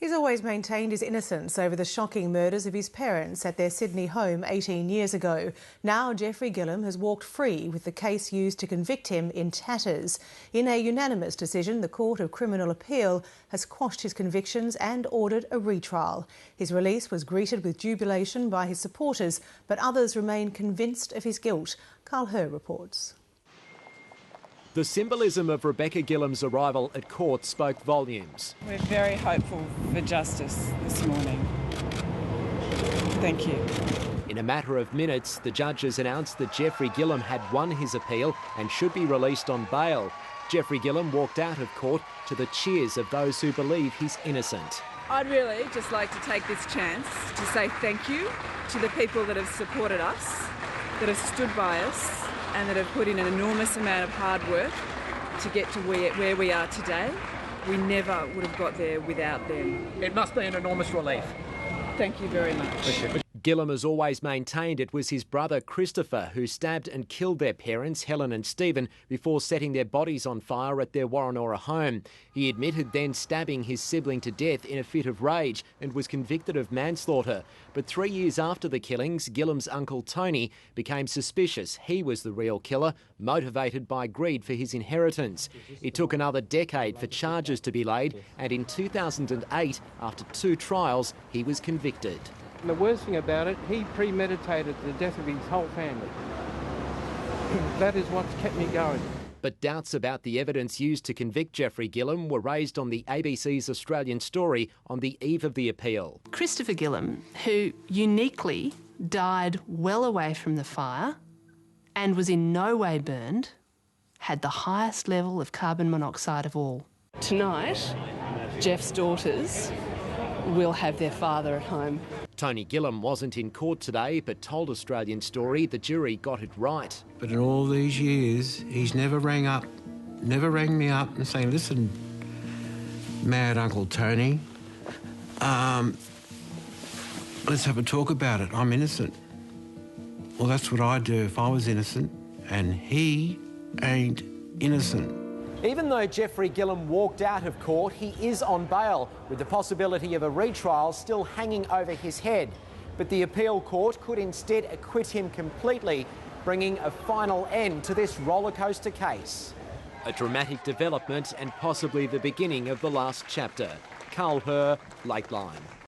He's always maintained his innocence over the shocking murders of his parents at their Sydney home 18 years ago. Now Jeffrey Gilham has walked free with the case used to convict him in tatters. In a unanimous decision, the Court of Criminal Appeal has quashed his convictions and ordered a retrial. His release was greeted with jubilation by his supporters, but others remain convinced of his guilt. Carl Herr reports. The symbolism of Rebecca Gilham's arrival at court spoke volumes. We're very hopeful for justice this morning. Thank you. In a matter of minutes, the judges announced that Jeffrey Gilham had won his appeal and should be released on bail. Jeffrey Gilham walked out of court to the cheers of those who believe he's innocent. I'd really just like to take this chance to say thank you to the people that have supported us, that have stood by us, and that have put in an enormous amount of hard work to get to where we are today. We never would have got there without them. It must be an enormous relief. Thank you very much. Gilham has always maintained it was his brother Christopher who stabbed and killed their parents, Helen and Stephen, before setting their bodies on fire at their Warrenora home. He admitted then stabbing his sibling to death in a fit of rage and was convicted of manslaughter. But 3 years after the killings, Gilham's uncle Tony became suspicious he was the real killer, motivated by greed for his inheritance. It took another decade for charges to be laid, and in 2008, after 2 trials, he was convicted. And the worst thing about it, he premeditated the death of his whole family. That is what's kept me going. But doubts about the evidence used to convict Jeffrey Gilham were raised on the ABC's Australian Story on the eve of the appeal. Christopher Gilham, who uniquely died well away from the fire and was in no way burned, had the highest level of carbon monoxide of all. Tonight, Jeff's daughters will have their father at home. Tony Gilham wasn't in court today, but told Australian Story the jury got it right. But in all these years, he's never rang me up and saying, listen, mad Uncle Tony, let's have a talk about it. I'm innocent. Well, that's what I'd do if I was innocent, and he ain't innocent. Even though Jeffrey Gilham walked out of court, he is on bail, with the possibility of a retrial still hanging over his head. But the appeal court could instead acquit him completely, bringing a final end to this rollercoaster case. A dramatic development and possibly the beginning of the last chapter. Carl Herr, Lateline.